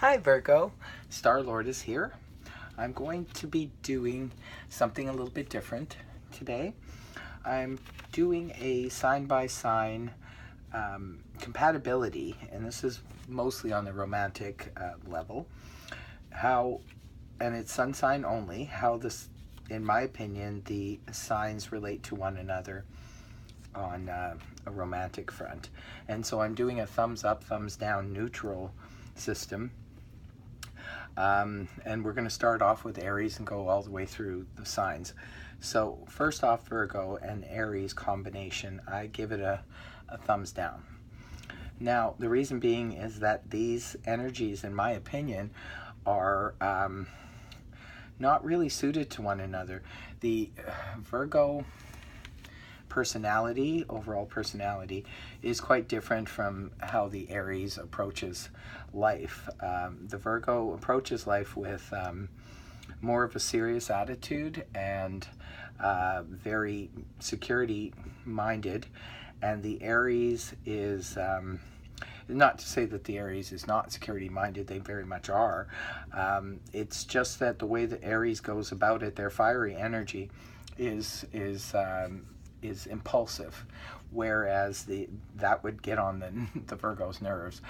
Hi Virgo, Star-Lord is here. I'm going to be doing something a little bit different today. I'm doing a sign-by-sign compatibility, and this is mostly on the romantic level. And it's sun sign only, how this, in my opinion, the signs relate to one another on a romantic front. And so I'm doing a thumbs up, thumbs down, neutral system. And we're going to start off with Aries and go all the way through the signs. So first off, Virgo and Aries combination, I give it a thumbs down. Now, the reason being is that these energies, in my opinion, are not really suited to one another. The Virgo personality, overall personality, is quite different from how the Aries approaches life. The Virgo approaches life with more of a serious attitude and very security minded, and the Aries is not to say that the Aries is not security minded, they very much are. It's just that the way the Aries goes about it, their fiery energy is impulsive, whereas that would get on the Virgo's nerves.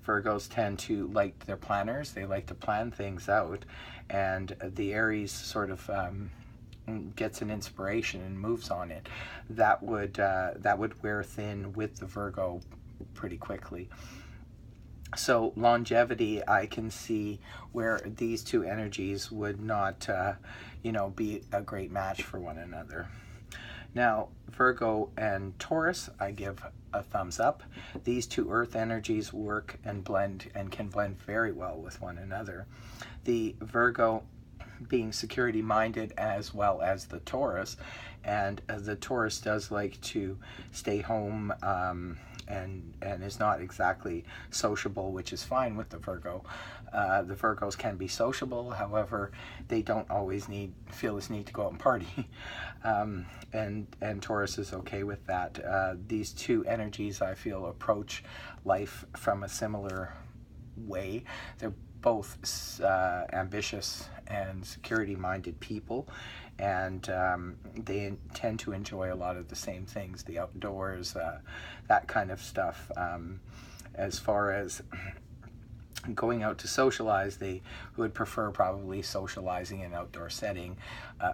Virgos tend to like their planners, they like to plan things out, and the Aries sort of gets an inspiration and moves on it. That would wear thin with the Virgo pretty quickly. So longevity, I can see where these two energies would not be a great match for one another. Now, Virgo and Taurus, I give a thumbs up. These two earth energies work and blend and can blend very well with one another. The Virgo being security minded as well as the Taurus, and the Taurus does like to stay home and is not exactly sociable, which is fine with the Virgo. The Virgos can be sociable, however, they don't always feel this need to go out and party. And Taurus is okay with that. These two energies, I feel, approach life from a similar way. They're both ambitious and security-minded people, and they tend to enjoy a lot of the same things, the outdoors, that kind of stuff. As far as going out to socialize, they would prefer probably socializing in an outdoor setting.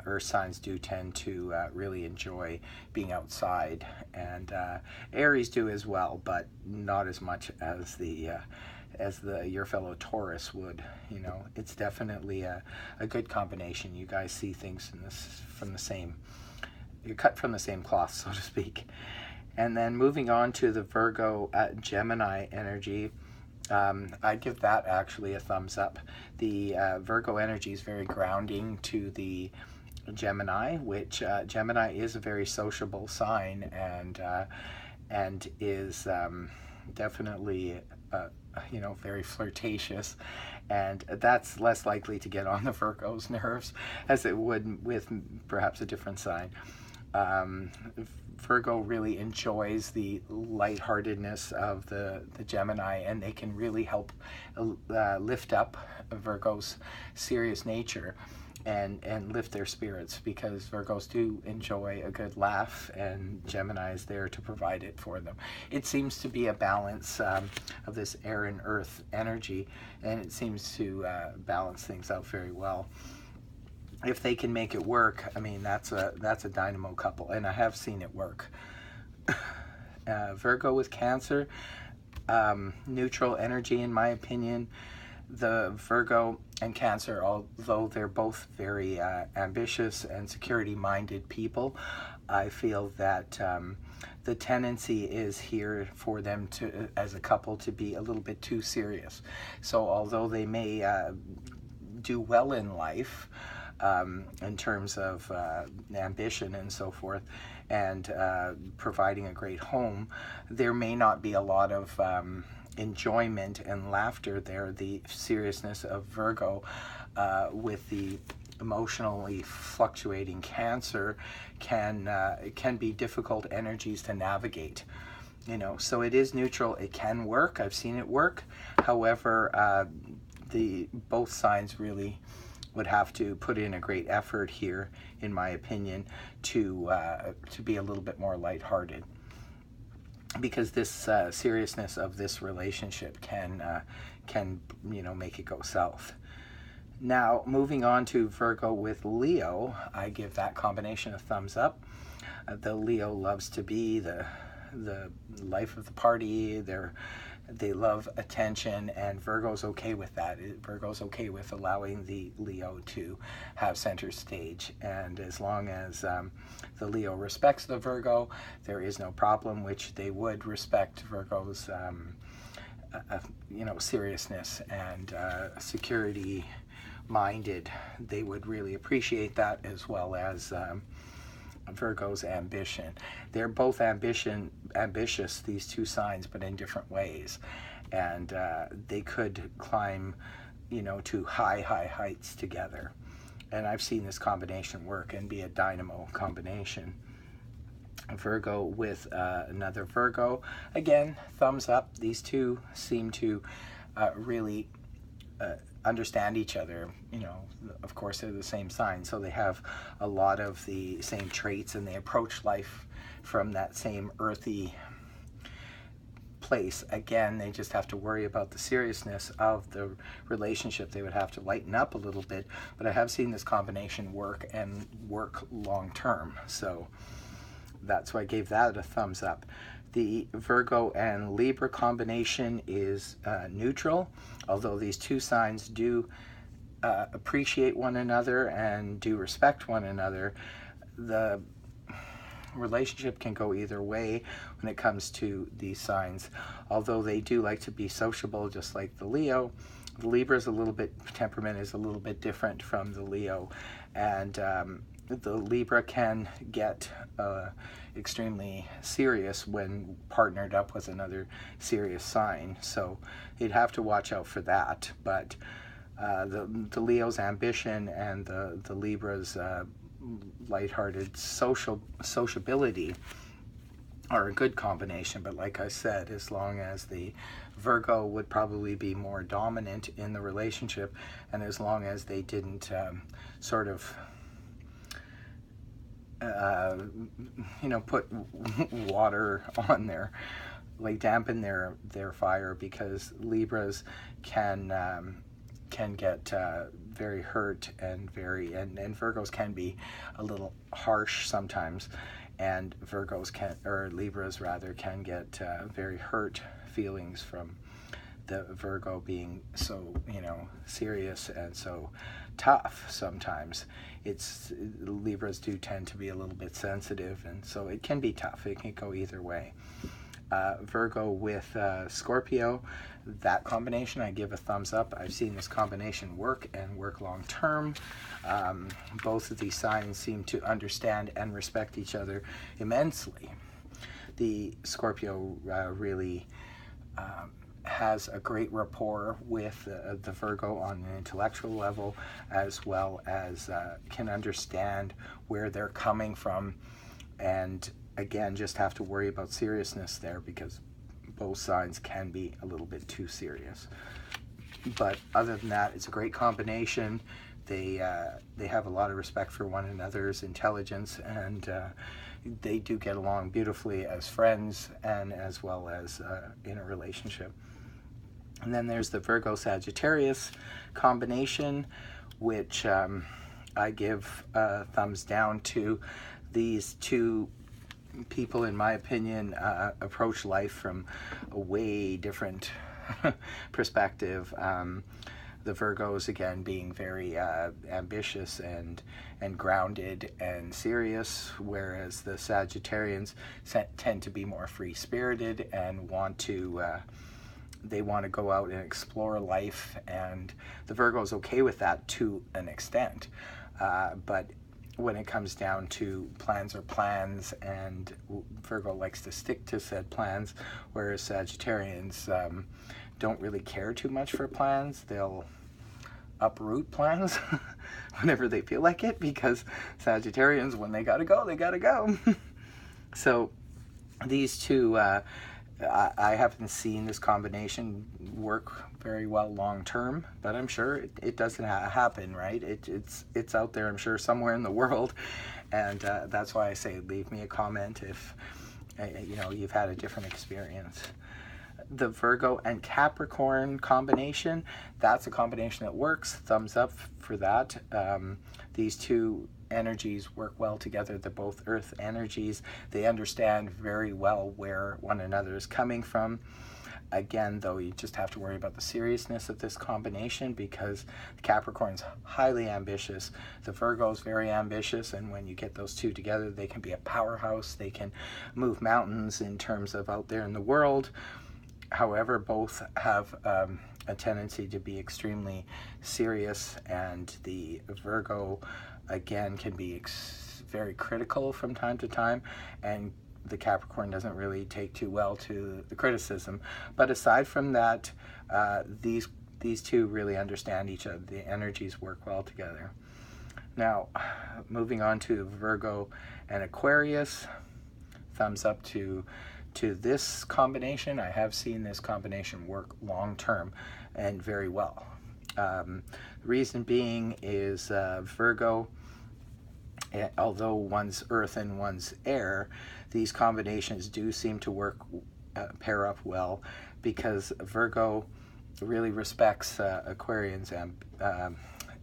Earth signs do tend to really enjoy being outside, and Aries do as well, but not as much as your fellow Taurus would. It's definitely a good combination. You guys see things you're cut from the same cloth, so to speak. And then moving on to the Virgo Gemini energy, I'd give that actually a thumbs up. The Virgo energy is very grounding to the Gemini, which Gemini is a very sociable sign, and is definitely very flirtatious, and that's less likely to get on the Virgo's nerves as it would with perhaps a different sign. Virgo really enjoys the lightheartedness of the Gemini, and they can really help lift up Virgo's serious nature and lift their spirits, because Virgos do enjoy a good laugh, and Gemini is there to provide it for them. It seems to be a balance of this air and earth energy, and it seems to balance things out very well. If they can make it work, I mean, that's a dynamo couple, and I have seen it work. Virgo with Cancer, neutral energy in my opinion. The Virgo and Cancer, although they're both very ambitious and security-minded people, I feel that the tendency is here for them to, as a couple, to be a little bit too serious. So although they may do well in life, in terms of ambition and so forth, and providing a great home, there may not be a lot of enjoyment and laughter there. The seriousness of Virgo with the emotionally fluctuating Cancer can be difficult energies to navigate. So it is neutral. It can work. I've seen it work. However, both signs really would have to put in a great effort here, in my opinion, to be a little bit more lighthearted, because this seriousness of this relationship can make it go south. Now, moving on to Virgo with Leo, I give that combination a thumbs up. The Leo loves to be the life of the party. They love attention, and Virgo's okay with that. Virgo's okay with allowing the Leo to have center stage, and as long as the Leo respects the Virgo, there is no problem, which they would respect Virgo's seriousness and security minded. They would really appreciate that, as well as Virgo's ambition. They're both ambitious, these two signs, but in different ways, and they could climb to high heights together, and I've seen this combination work and be a dynamo combination. Virgo with another Virgo, again, thumbs up. These two seem to really understand each other. Of course, they're the same sign, so they have a lot of the same traits, and they approach life from that same earthy place. Again, they just have to worry about the seriousness of the relationship. They would have to lighten up a little bit, but I have seen this combination work, and work long term, so that's why I gave that a thumbs up. The Virgo and Libra combination is neutral, although these two signs do appreciate one another and do respect one another. The relationship can go either way when it comes to these signs, although they do like to be sociable, just like the Leo. The Libra's temperament is a little bit different from the Leo, and the Libra can get extremely serious when partnered up with another serious sign, so you'd have to watch out for that. But the Leo's ambition and the Libra's lighthearted sociability are a good combination. But like I said, as long as the Virgo would probably be more dominant in the relationship, and as long as they didn't sort of put water on dampen their fire, because Libras can get very hurt, and Virgos can be a little harsh sometimes, and Libras rather can get very hurt feelings from the Virgo being so serious and so tough. Sometimes Libras do tend to be a little bit sensitive, and so it can be tough. It can go either way. Virgo with Scorpio, that combination I give a thumbs up. I've seen this combination work, and work long term. Both of these signs seem to understand and respect each other immensely. The Scorpio really has a great rapport with the Virgo on an intellectual level, as well as can understand where they're coming from, and again, just have to worry about seriousness there, because both signs can be a little bit too serious. But other than that, it's a great combination. They have a lot of respect for one another's intelligence, and they do get along beautifully as friends, and as well as in a relationship. And then there's the Virgo-Sagittarius combination, which I give a thumbs down to. These two people, in my opinion, approach life from a way different perspective. The Virgos, again, being very ambitious and grounded and serious, whereas the Sagittarians tend to be more free-spirited and want to go out and explore life, and the Virgo's okay with that to an extent. But when it comes down to plans are plans, and Virgo likes to stick to said plans, whereas Sagittarians don't really care too much for plans. They'll uproot plans whenever they feel like it, because Sagittarians, when they gotta go, they gotta go. So these two I haven't seen this combination work very well long term, but I'm sure it doesn't happen, right? It's out there, I'm sure, somewhere in the world, and that's why I say leave me a comment if you've had a different experience. The Virgo and Capricorn combination, that's a combination that works. Thumbs up for that. These two energies work well together. They're both earth energies. They understand very well where one another is coming from. Again, though, you just have to worry about the seriousness of this combination, because the Capricorn's highly ambitious, the Virgo's very ambitious, and when you get those two together, they can be a powerhouse. They can move mountains in terms of out there in the world. However, both have a tendency to be extremely serious, and the Virgo, again, can be very critical from time to time, and the Capricorn doesn't really take too well to the criticism. But aside from that, these two really understand each other. The energies work well together. Now, moving on to Virgo and Aquarius, thumbs up to this combination. I have seen this combination work long term and very well. The reason being is Virgo, although one's earth and one's air, these combinations do seem to work, pair up well, because Virgo really respects Aquarian's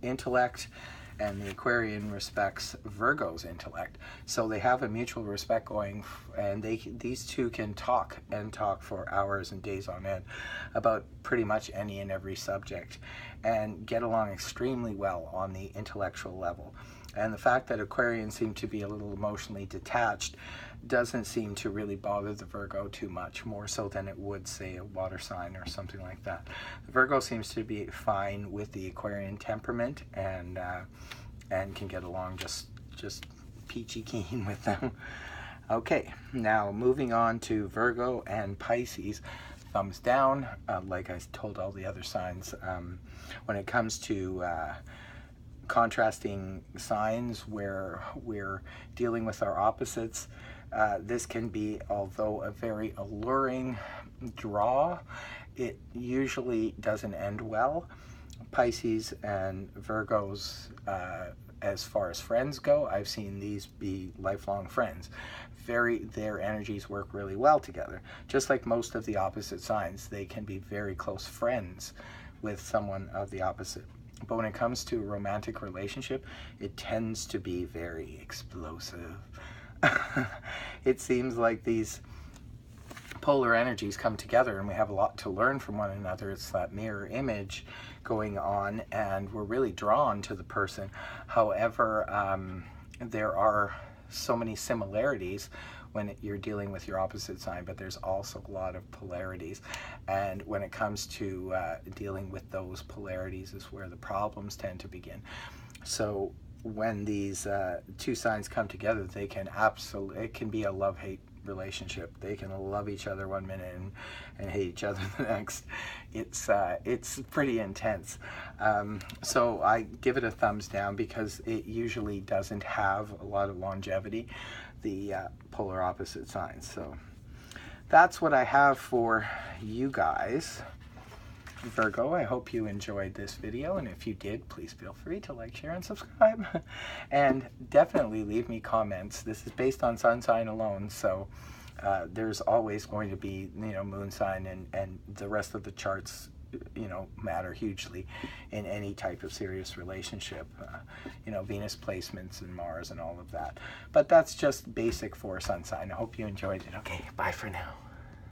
intellect, and the Aquarian respects Virgo's intellect. So they have a mutual respect going, and these two can talk for hours and days on end about pretty much any and every subject, and get along extremely well on the intellectual level. And the fact that Aquarians seem to be a little emotionally detached doesn't seem to really bother the Virgo too much, more so than it would, say, a water sign or something like that. The Virgo seems to be fine with the Aquarian temperament, and can get along just peachy keen with them. Okay, now moving on to Virgo and Pisces. Thumbs down, like I told all the other signs. When it comes to contrasting signs where we're dealing with our opposites, this can be, although a very alluring draw, it usually doesn't end well. Pisces and Virgos, as far as friends go, I've seen these be lifelong friends. Their energies work really well together. Just like most of the opposite signs, they can be very close friends with someone of the opposite. But when it comes to a romantic relationship, it tends to be very explosive. It seems like these polar energies come together, and we have a lot to learn from one another. It's that mirror image going on, and we're really drawn to the person. However, there are so many similarities when you're dealing with your opposite sign, but there's also a lot of polarities. And when it comes to dealing with those polarities is where the problems tend to begin. So when these two signs come together, they can it can be a love-hate relationship. They can love each other one minute and hate each other the next. It's pretty intense. So I give it a thumbs down, because it usually doesn't have a lot of longevity, the polar opposite signs. So that's what I have for you guys. Virgo, I hope you enjoyed this video, and if you did, please feel free to like, share, and subscribe. And definitely leave me comments. This is based on sun sign alone, so there's always going to be, moon sign and the rest of the charts, matter hugely in any type of serious relationship. Venus placements and Mars and all of that. But that's just basic for sun sign. I hope you enjoyed it. Okay, bye for now.